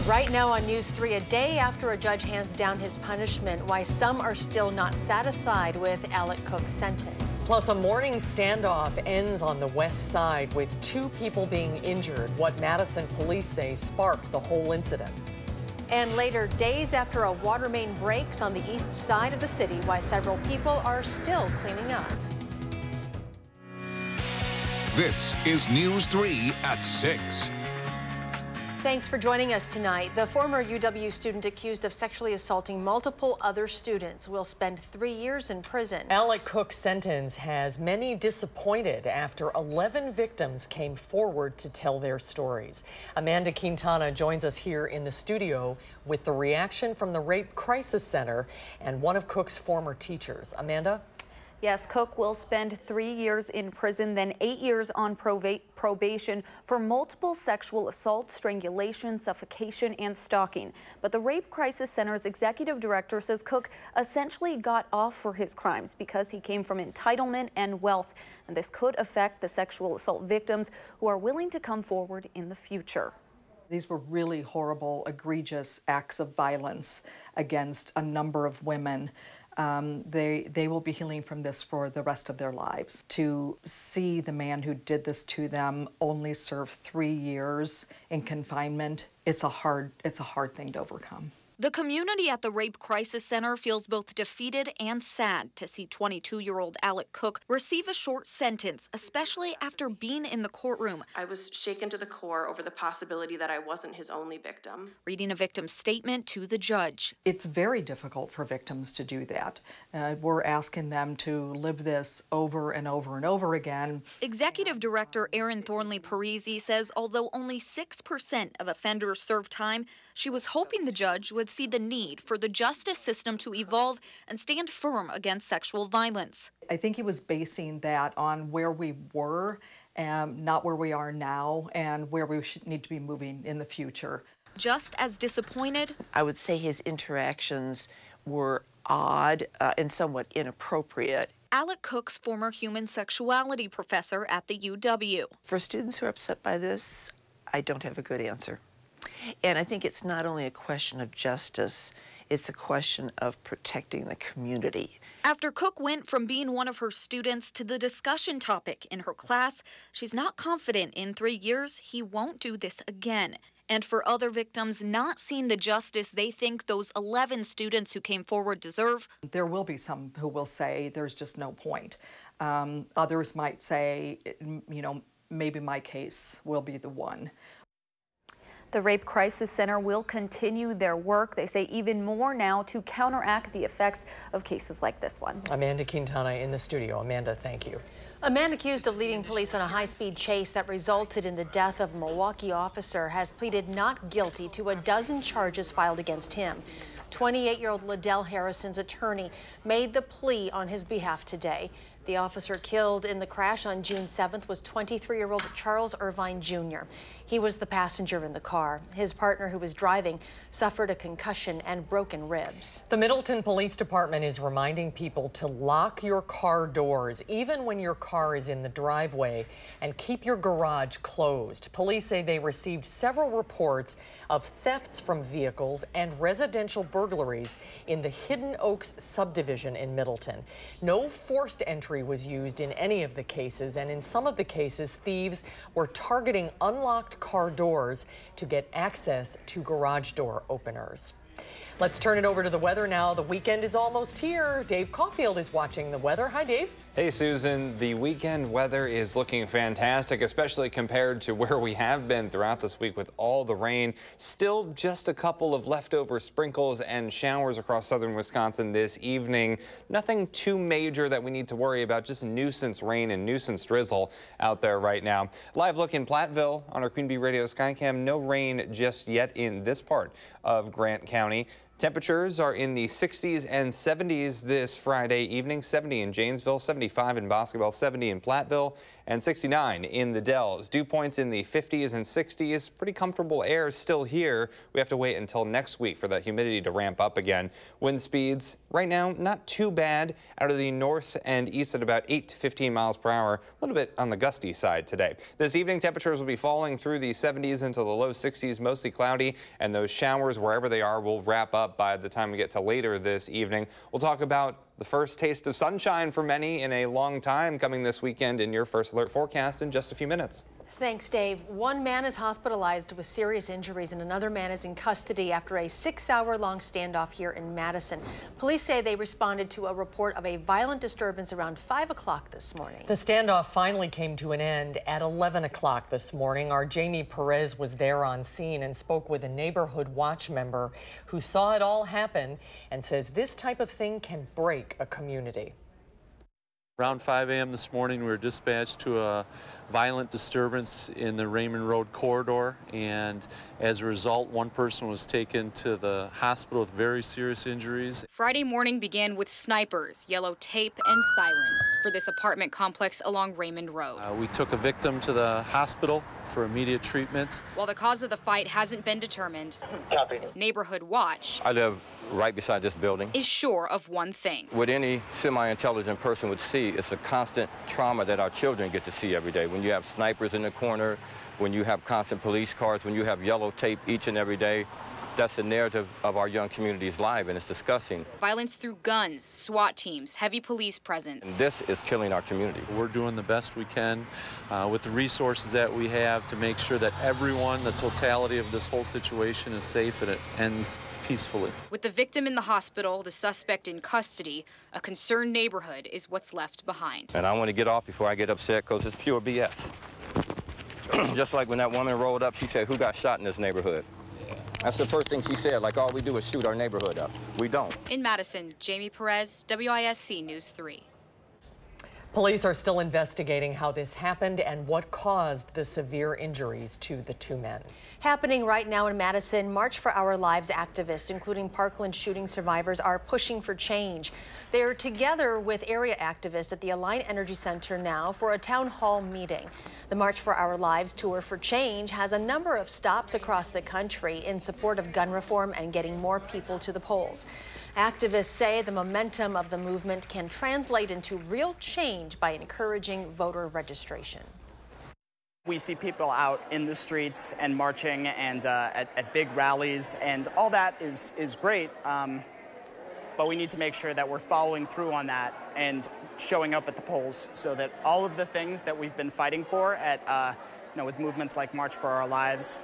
Right now on News 3, a day after a judge hands down his punishment, why some are still not satisfied with Alec Cook's sentence. Plus, a morning standoff ends on the west side with 2 people being injured, what Madison police say sparked the whole incident. And later, days after a water main breaks on the east side of the city, why several people are still cleaning up. This is News 3 at 6. Thanks for joining us tonight. The former UW student accused of sexually assaulting multiple other students will spend 3 years in prison. Alec Cook's sentence has many disappointed after 11 victims came forward to tell their stories. Amanda Quintana joins us here in the studio with the reaction from the Rape Crisis Center and one of Cook's former teachers. Amanda? Yes, Cook will spend 3 years in prison, then 8 years on probation for multiple sexual assault, strangulation, suffocation, and stalking. But the Rape Crisis Center's executive director says Cook essentially got off for his crimes because he came from entitlement and wealth. And this could affect the sexual assault victims who are willing to come forward in the future. These were really horrible, egregious acts of violence against a number of women. They will be healing from this for the rest of their lives. To see the man who did this to them only serve 3 years in confinement, it's a hard thing to overcome. The community at the Rape Crisis Center feels both defeated and sad to see 22-year-old Alec Cook receive a short sentence, especially after being in the courtroom. I was shaken to the core over the possibility that I wasn't his only victim. Reading a victim's statement to the judge. It's very difficult for victims to do that. We're asking them to live this over and over and over again. Executive Director Erin Thornley-Parisi says although only 6% of offenders serve time, she was hoping the judge would see the need for the justice system to evolve and stand firm against sexual violence. I think he was basing that on where we were, not where we are now, and where we need to be moving in the future. Just as disappointed, I would say his interactions were odd and somewhat inappropriate. Alec Cook's former human sexuality professor at the UW. For students who are upset by this, I don't have a good answer. And I think it's not only a question of justice, it's a question of protecting the community. After Cook went from being one of her students to the discussion topic in her class, she's not confident in 3 years he won't do this again. And for other victims not seeing the justice they think those 11 students who came forward deserve. There will be some who will say there's just no point. Others might say, you know, maybe my case will be the one. The Rape Crisis Center will continue their work, they say even more now, to counteract the effects of cases like this one. Amanda Quintana in the studio. Amanda, thank you. A man accused of leading police on a high-speed chase that resulted in the death of a Milwaukee officer has pleaded not guilty to a dozen charges filed against him. 28-year-old Liddell Harrison's attorney made the plea on his behalf today. The officer killed in the crash on June 7th was 23-year-old Charles Irvine Jr. He was the passenger in the car. His partner, who was driving, suffered a concussion and broken ribs. The Middleton Police Department is reminding people to lock your car doors, even when your car is in the driveway, and keep your garage closed. Police say they received several reports of thefts from vehicles and residential burglaries in the Hidden Oaks subdivision in Middleton. No forced entry was used in any of the cases, and in some of the cases, thieves were targeting unlocked car doors to get access to garage door openers. Let's turn it over to the weather now. The weekend is almost here. Dave Caulfield is watching the weather. Hi, Dave. Hey, Susan. The weekend weather is looking fantastic, especially compared to where we have been throughout this week with all the rain. Still just a couple of leftover sprinkles and showers across southern Wisconsin this evening. Nothing too major that we need to worry about, just nuisance rain and nuisance drizzle out there right now. Live look in Platteville on our Queen Bee Radio Skycam. No rain just yet in this part of Grant County. Temperatures are in the 60s and 70s this Friday evening. 70 in Janesville, 75 in Boscobel, 70 in Platteville, and 69 in the Dells. Dew points in the 50s and 60s. Pretty comfortable air still here. We have to wait until next week for that humidity to ramp up again. Wind speeds right now not too bad out of the north and east at about 8 to 15 miles per hour. A little bit on the gusty side today. This evening temperatures will be falling through the 70s into the low 60s, mostly cloudy, and those showers wherever they are will wrap up by the time we get to later this evening. We'll talk about the first taste of sunshine for many in a long time coming this weekend in your First Alert forecast in just a few minutes. Thanks, Dave. One man is hospitalized with serious injuries and another man is in custody after a 6-hour-long standoff here in Madison. Police say they responded to a report of a violent disturbance around 5 o'clock this morning. The standoff finally came to an end at 11 o'clock this morning. Our Jamie Perez was there on scene and spoke with a neighborhood watch member who saw it all happen and says this type of thing can break a community. Around 5 a.m. this morning, we were dispatched to a violent disturbance in the Raymond Road corridor, and as a result, one person was taken to the hospital with very serious injuries. Friday morning began with snipers, yellow tape, and sirens for this apartment complex along Raymond Road. We took a victim to the hospital for immediate treatment. While the cause of the fight hasn't been determined, Neighborhood Watch I live right beside this building. Is sure of one thing. What any semi-intelligent person would see is the constant trauma that our children get to see every day. When you have snipers in the corner, when you have constant police cars, when you have yellow tape each and every day, that's the narrative of our young community's life, and it's disgusting. Violence through guns, SWAT teams, heavy police presence. And this is killing our community. We're doing the best we can with the resources that we have to make sure that everyone, the totality of this whole situation is safe and it ends peacefully. With the victim in the hospital, the suspect in custody, a concerned neighborhood is what's left behind. And I want to get off before I get upset because it's pure BS. Just like when that woman rolled up, she said, "Who got shot in this neighborhood?" That's the first thing she said, like all we do is shoot our neighborhood up. We don't. In Madison, Jamie Perez, WISC News 3. Police are still investigating how this happened and what caused the severe injuries to the two men. Happening right now in Madison, March for Our Lives activists, including Parkland shooting survivors, are pushing for change. They're together with area activists at the Align Energy Center now for a town hall meeting. The March for Our Lives Tour for Change has a number of stops across the country in support of gun reform and getting more people to the polls. Activists say the momentum of the movement can translate into real change by encouraging voter registration. We see people out in the streets and marching and at big rallies, and all that is great, but we need to make sure that we're following through on that and showing up at the polls so that all of the things that we've been fighting for at, with movements like March for Our Lives,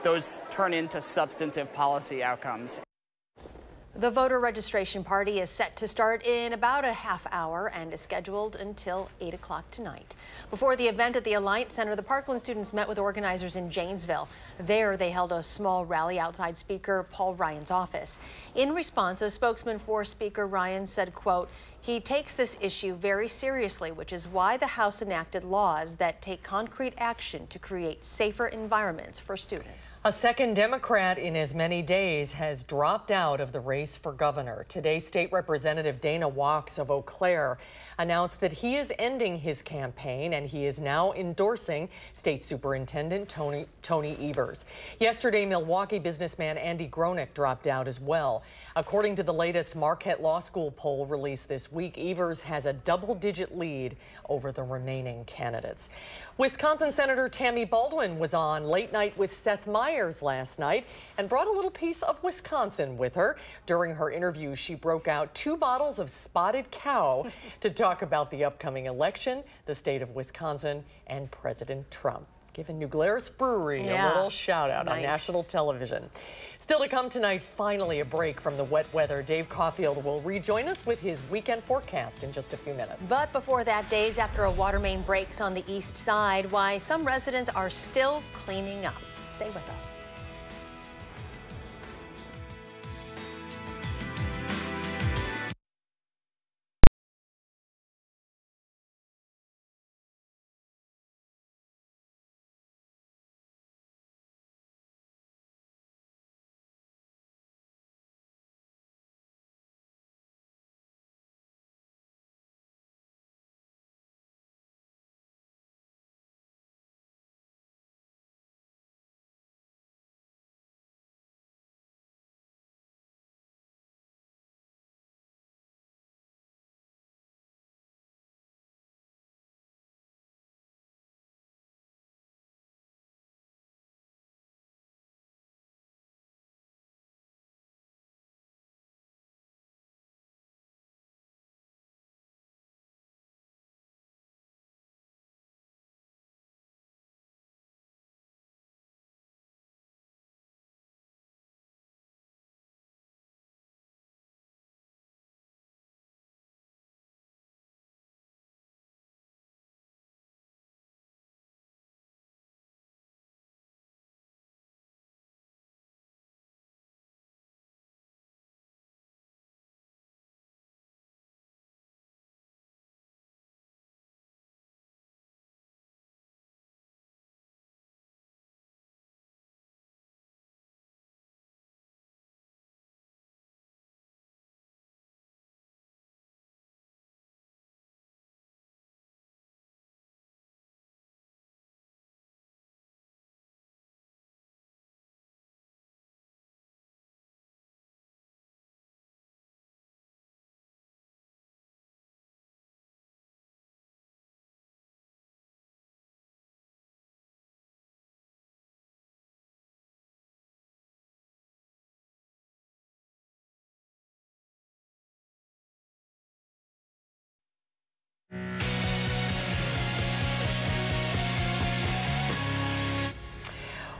those turn into substantive policy outcomes. The voter registration party is set to start in about a half hour and is scheduled until 8 o'clock tonight. Before the event at the Alliance Center, the Parkland students met with organizers in Janesville. There, they held a small rally outside Speaker Paul Ryan's office. In response, a spokesman for Speaker Ryan said, quote, "He takes this issue very seriously, which is why the House enacted laws that take concrete action to create safer environments for students." A second Democrat in as many days has dropped out of the race for governor. Today, State Representative Dana Wachs of Eau Claire announced that he is ending his campaign and he is now endorsing State Superintendent Tony Evers. Yesterday, Milwaukee businessman Andy Gronick dropped out as well. According to the latest Marquette Law School poll released this week, Evers has a double-digit lead over the remaining candidates. Wisconsin Senator Tammy Baldwin was on Late Night with Seth Meyers last night and brought a little piece of Wisconsin with her. During her interview, she broke out 2 bottles of Spotted Cow to talk about the upcoming election, the state of Wisconsin, and President Trump. Giving New Glarus Brewery a little shout out on national television. Still to come tonight, finally a break from the wet weather. Dave Caulfield will rejoin us with his weekend forecast in just a few minutes. But before that, days after a water main breaks on the east side, why some residents are still cleaning up. Stay with us.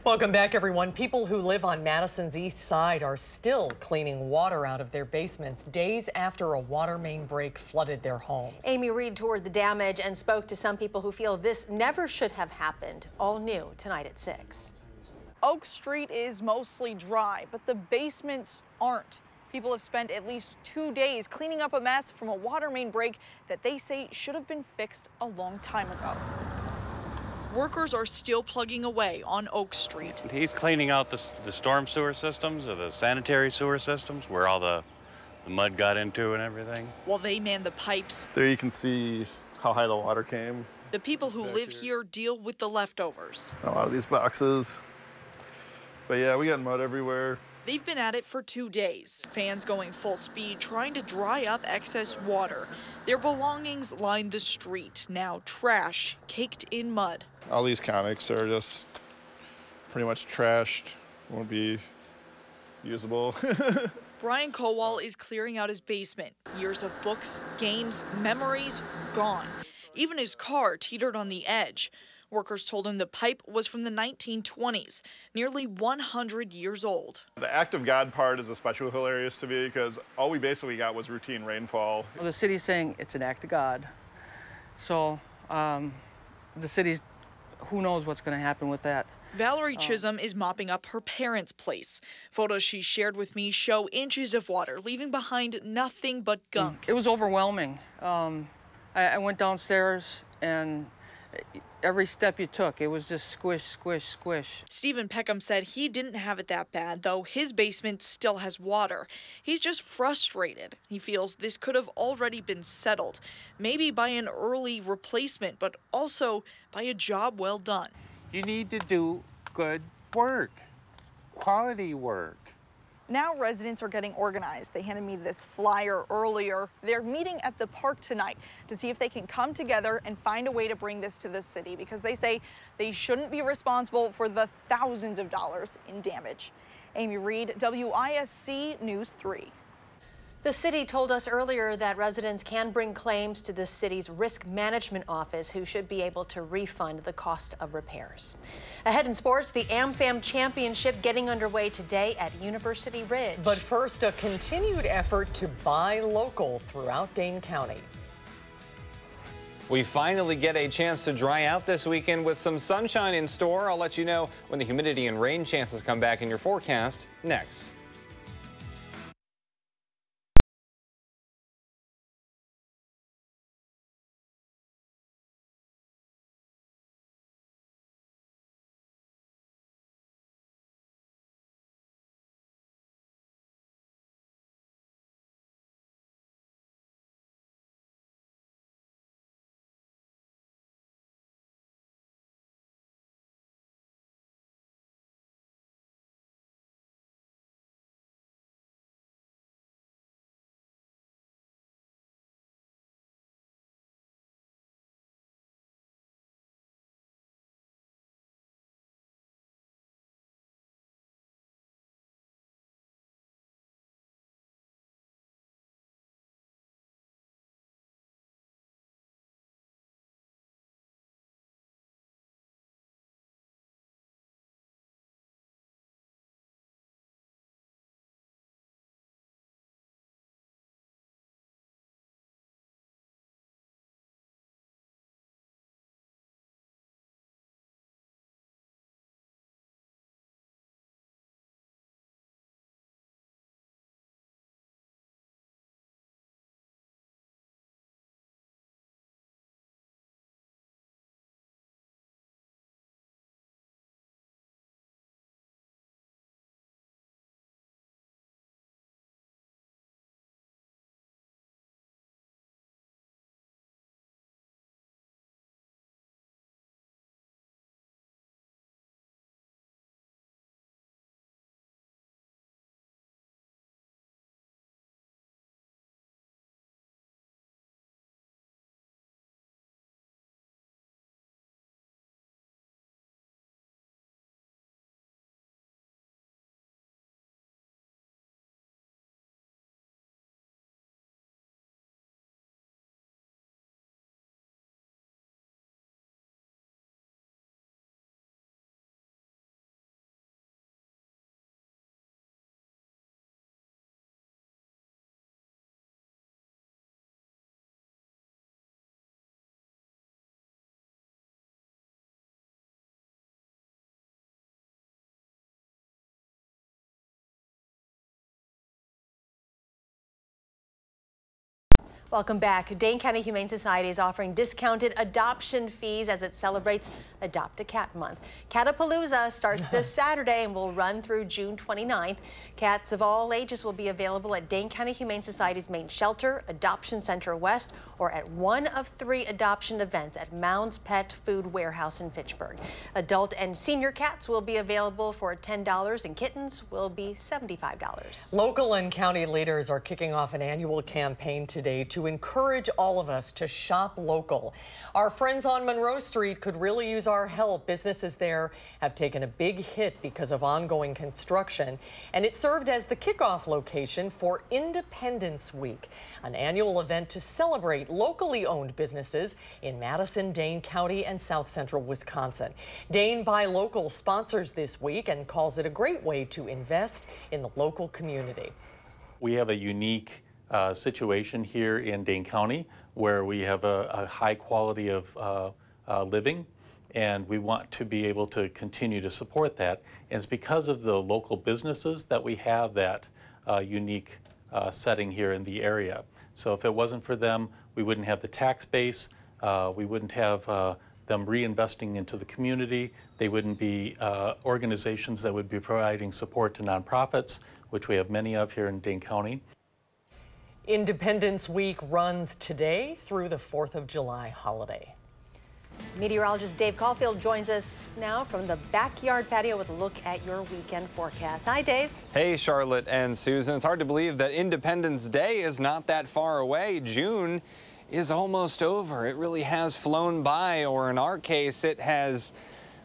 Welcome back, everyone. People who live on Madison's east side are still cleaning water out of their basements days after a water main break flooded their homes. Amy Reed toured the damage and spoke to some people who feel this never should have happened. All new tonight at 6. Oak Street is mostly dry, but the basements aren't. People have spent at least 2 days cleaning up a mess from a water main break that they say should have been fixed a long time ago. Workers are still plugging away on Oak Street. He's cleaning out the storm sewer systems or the sanitary sewer systems where all the mud got into and everything. While they man the pipes, there you can see how high the water came. The people who live here deal with the leftovers. A lot of these boxes. But yeah, we got mud everywhere. They've been at it for 2 days. Fans going full speed trying to dry up excess water. Their belongings line the street, now trash caked in mud. All these comics are just pretty much trashed, won't be usable. Brian Kowal is clearing out his basement. Years of books, games, memories, gone. Even his car teetered on the edge. Workers told him the pipe was from the 1920s, nearly 100 years old. The act of God part is especially hilarious to me because all we basically got was routine rainfall. Well, the city's saying it's an act of God. So the city's, who knows what's going to happen with that. Valerie Chisholm is mopping up her parents' place. Photos she shared with me show inches of water, leaving behind nothing but gunk. It was overwhelming. I went downstairs and every step you took, it was just squish, squish, squish. Stephen Peckham said he didn't have it that bad, though his basement still has water. He's just frustrated. He feels this could have already been settled, maybe by an early replacement, but also by a job well done. You need to do good work, quality work. Now residents are getting organized. They handed me this flyer earlier. They're meeting at the park tonight to see if they can come together and find a way to bring this to the city because they say they shouldn't be responsible for the thousands of dollars in damage. Amy Reed, WISC News 3. The city told us earlier that residents can bring claims to the city's risk management office, who should be able to refund the cost of repairs. Ahead in sports, the AmFam Championship getting underway today at University Ridge. But first, a continued effort to buy local throughout Dane County. We finally get a chance to dry out this weekend with some sunshine in store. I'll let you know when the humidity and rain chances come back in your forecast next. Welcome back. Dane County Humane Society is offering discounted adoption fees as it celebrates Adopt a Cat Month. Catapalooza starts this Saturday and will run through June 29th. Cats of all ages will be available at Dane County Humane Society's main shelter, Adoption Center West, or at one of 3 adoption events at Mounds Pet Food Warehouse in Fitchburg. Adult and senior cats will be available for $10 and kittens will be $75. Local and county leaders are kicking off an annual campaign today to encourage all of us to shop local. Our friends on Monroe Street could really use our help. Businesses there have taken a big hit because of ongoing construction, and it served as the kickoff location for Independence Week, an annual event to celebrate locally owned businesses in Madison, Dane County, and South Central Wisconsin. Dane Buy Local sponsors this week and calls it a great way to invest in the local community. We have a unique situation here in Dane County where we have a high quality of living, and we want to be able to continue to support that. And it's because of the local businesses that we have that unique setting here in the area. So if it wasn't for them, we wouldn't have the tax base, we wouldn't have them reinvesting into the community, they wouldn't be organizations that would be providing support to nonprofits, which we have many of here in Dane County. Independence Week runs today through the 4th of July holiday. Meteorologist Dave Caulfield joins us now from the backyard patio with a look at your weekend forecast. Hi, Dave. Hey, Charlotte and Susan. It's hard to believe that Independence Day is not that far away. June is almost over. It really has flown by, or in our case, it has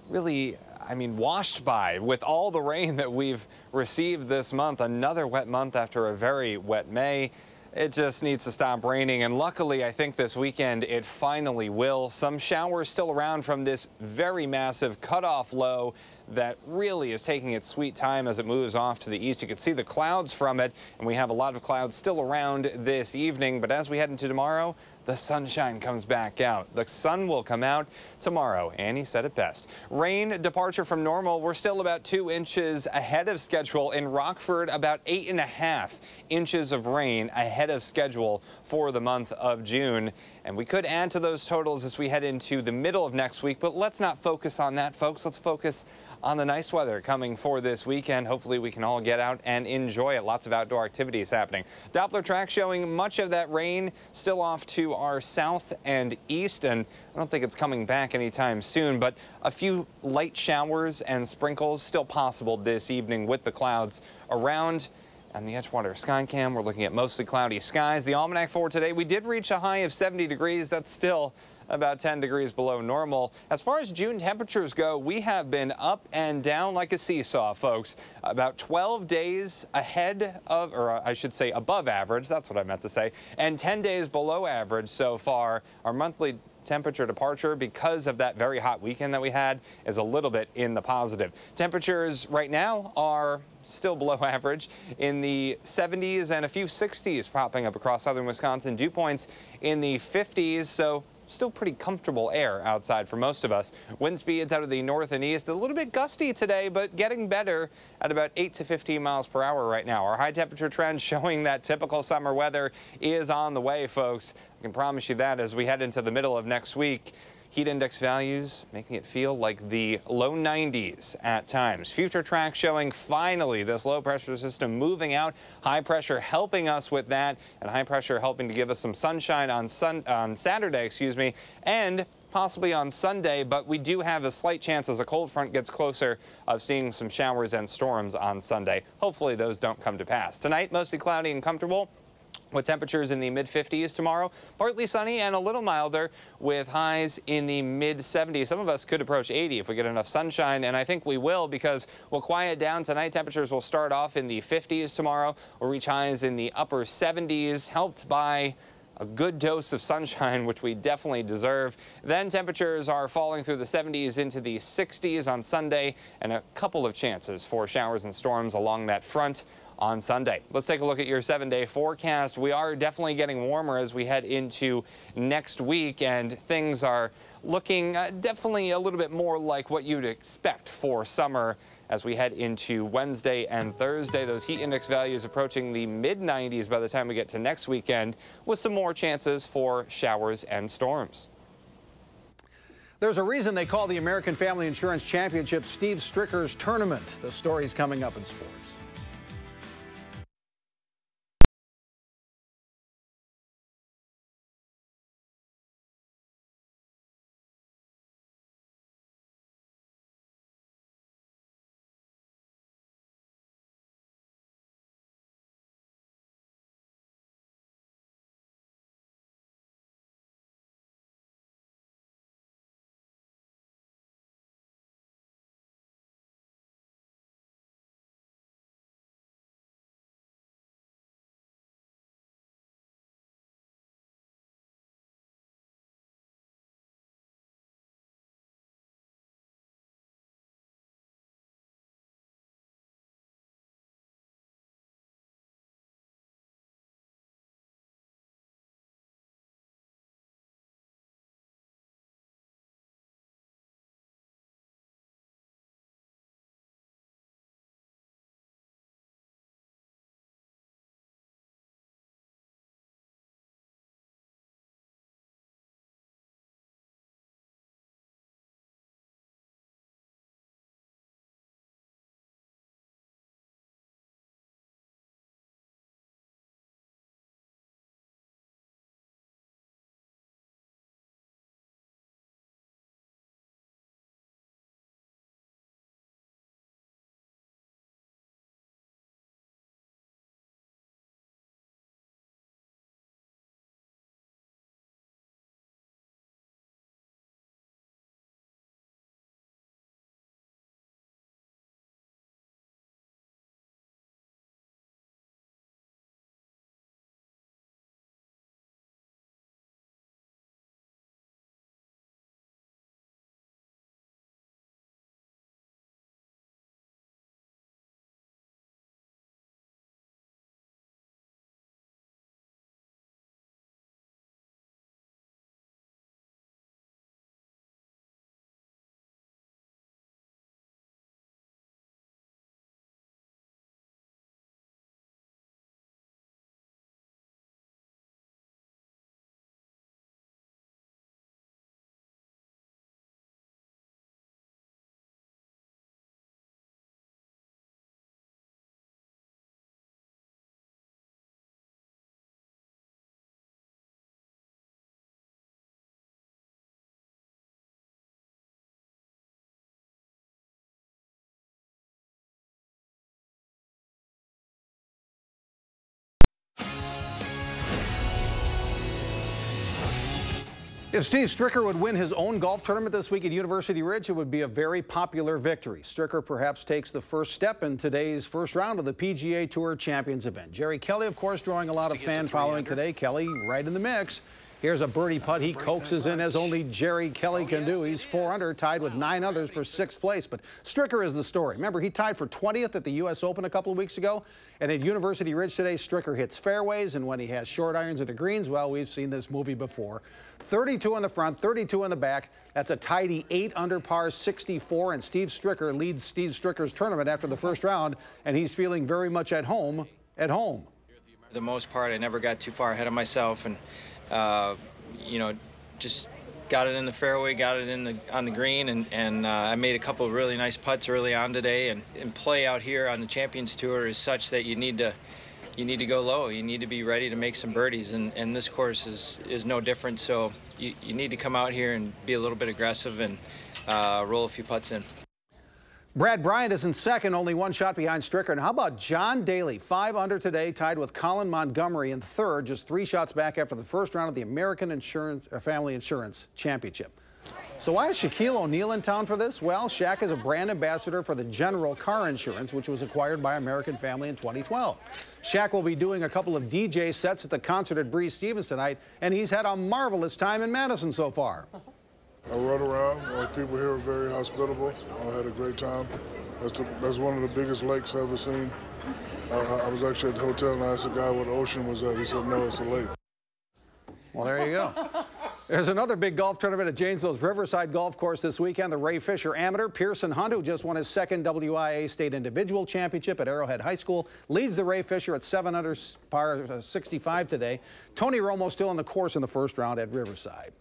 really, washed by with all the rain that we've received this month. Another wet month after a very wet May. It just needs to stop raining, and luckily I think this weekend it finally will. Some showers still around from this very massive cutoff low that really is taking its sweet time as it moves off to the east. You can see the clouds from it, and we have a lot of clouds still around this evening, but as we head into tomorrow, the sunshine comes back out. The sun will come out tomorrow. Annie said it best. Rain departure from normal. We're still about 2 inches ahead of schedule. In Rockford, about 8.5 inches of rain ahead of schedule for the month of June. And we could add to those totals as we head into the middle of next week, but let's not focus on that, folks. Let's focus on the nice weather coming for this weekend. Hopefully we can all get out and enjoy it. Lots of outdoor activities happening. Doppler track showing much of that rain still off to our south and east, and I don't think it's coming back anytime soon, but a few light showers and sprinkles still possible this evening with the clouds around. On the Edgewater Skycam, we're looking at mostly cloudy skies. The almanac for today, we did reach a high of 70 degrees. That's still about 10 degrees below normal. As far as June temperatures go, we have been up and down like a seesaw, folks. About 12 days ahead of, or I should say above average, that's what I meant to say, and 10 days below average so far. Our monthly temperature departure, because of that very hot weekend that we had, is a little bit in the positive. Temperatures right now are still below average in the 70s and a few 60s popping up across southern Wisconsin. Dew points in the 50s, so still pretty comfortable air outside for most of us. Wind speeds out of the north and east, a little bit gusty today, but getting better at about 8 to 15 miles per hour right now. Our high temperature trend showing that typical summer weather is on the way, folks. I can promise you that as we head into the middle of next week. Heat index values making it feel like the low 90s at times. Future track showing finally this low pressure system moving out. High pressure helping us with that, and high pressure helping to give us some sunshine on Saturday, and possibly on Sunday, but we do have a slight chance as a cold front gets closer of seeing some showers and storms on Sunday. Hopefully those don't come to pass. Tonight, mostly cloudy and comfortable, with temperatures in the mid-50s tomorrow. Partly sunny and a little milder with highs in the mid-70s. Some of us could approach 80 if we get enough sunshine, and I think we will because we'll quiet down tonight. Temperatures will start off in the 50s tomorrow. We'll reach highs in the upper 70s, helped by a good dose of sunshine, which we definitely deserve. Then temperatures are falling through the 70s into the 60s on Sunday, and a couple of chances for showers and storms along that front on Sunday. Let's take a look at your 7-day forecast. We are definitely getting warmer as we head into next week, and things are looking definitely a little bit more like what you'd expect for summer as we head into Wednesday and Thursday. Those heat index values approaching the mid-90s by the time we get to next weekend, with some more chances for showers and storms. There's a reason they call the American Family Insurance Championship Steve Stricker's Tournament. The story's coming up in sports. If Steve Stricker would win his own golf tournament this week at University Ridge, it would be a very popular victory. Stricker perhaps takes the first step in today's first round of the PGA Tour Champions event. Jerry Kelly, of course, drawing a lot of fan following today. Kelly right in the mix. Here's a birdie putt he coaxes in as only Jerry Kelly can do. He's 4 under, tied with 9 others for 6th place. But Stricker is the story. Remember, he tied for 20th at the U.S. Open a couple of weeks ago. And at University Ridge today, Stricker hits fairways. And when he has short irons into greens, well, we've seen this movie before. 32 in the front, 32 in the back. That's a tidy 8 under par 64. And Steve Stricker leads Steve Stricker's tournament after the first round. And he's feeling very much at home. For the most part, I never got too far ahead of myself. And you know, just got it in the fairway, got it on the green, and I made a couple of really nice putts early on today. And play out here on the Champions Tour is such that you need to go low. You need to be ready to make some birdies, and this course is no different. So you need to come out here and be a little bit aggressive and roll a few putts in. Brad Bryant is in second, only 1 shot behind Stricker. And how about John Daly, 5 under today, tied with Colin Montgomery in third, just 3 shots back after the first round of the American Family Insurance Championship. So why is Shaquille O'Neal in town for this? Well, Shaq is a brand ambassador for the General Car Insurance, which was acquired by American Family in 2012. Shaq will be doing a couple of DJ sets at the concert at Breeze Stevens tonight, and he's had a marvelous time in Madison so far. I rode around. People here are very hospitable. I had a great time. That's one of the biggest lakes I've ever seen. I was actually at the hotel and I asked the guy where the ocean was at. He said, no, it's a lake. Well, there you go. There's another big golf tournament at Janesville's Riverside Golf Course this weekend. The Ray Fisher Amateur. Pearson Hunt, who just won his second WIA State Individual Championship at Arrowhead High School, leads the Ray Fisher at 7 under par 65 today. Tony Romo still on the course in the first round at Riverside.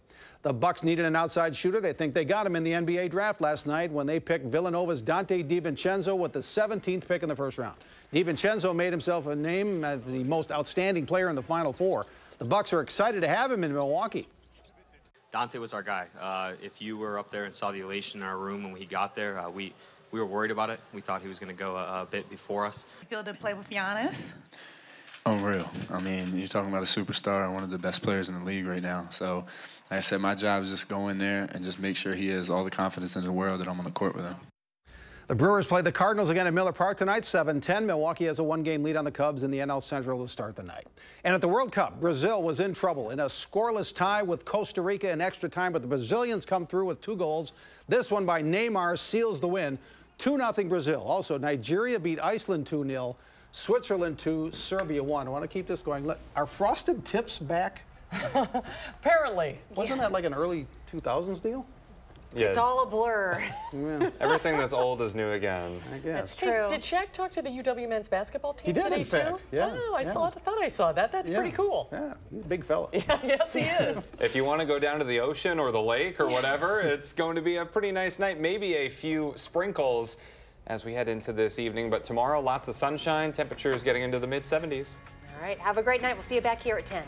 The Bucks needed an outside shooter. They think they got him in the NBA draft last night when they picked Villanova's Dante DiVincenzo with the 17th pick in the first round. DiVincenzo made himself a name as the most outstanding player in the Final Four. The Bucks are excited to have him in Milwaukee. Dante was our guy. If you were up there and saw the elation in our room when he got there, we were worried about it. We thought he was going to go a bit before us. You feel to play with Giannis? Unreal. I mean, you're talking about a superstar and one of the best players in the league right now. So, like I said, my job is just go in there and just make sure he has all the confidence in the world that I'm on the court with him. The Brewers play the Cardinals again at Miller Park tonight, 7-10. Milwaukee has a one-game lead on the Cubs in the NL Central to start the night. And at the World Cup, Brazil was in trouble in a scoreless tie with Costa Rica in extra time, but the Brazilians come through with 2 goals. This one by Neymar seals the win, 2-0 Brazil. Also, Nigeria beat Iceland 2-0, Switzerland 2, Serbia 1. I want to keep this going. Are frosted tips back? Apparently. Wasn't that like an early 2000s deal? Yeah. It's all a blur. Yeah. Everything that's old is new again. I guess. That's true. Did Shaq talk to the UW men's basketball team He did, today in fact. too? Yeah. Oh, I thought I saw that. That's pretty cool. Yeah, he's a big fella. Yeah, yes, he is. If you want to go down to the ocean or the lake or whatever, it's going to be a pretty nice night. Maybe a few sprinkles as we head into this evening, but tomorrow lots of sunshine, temperatures getting into the mid-70s. All right, have a great night. We'll see you back here at 10.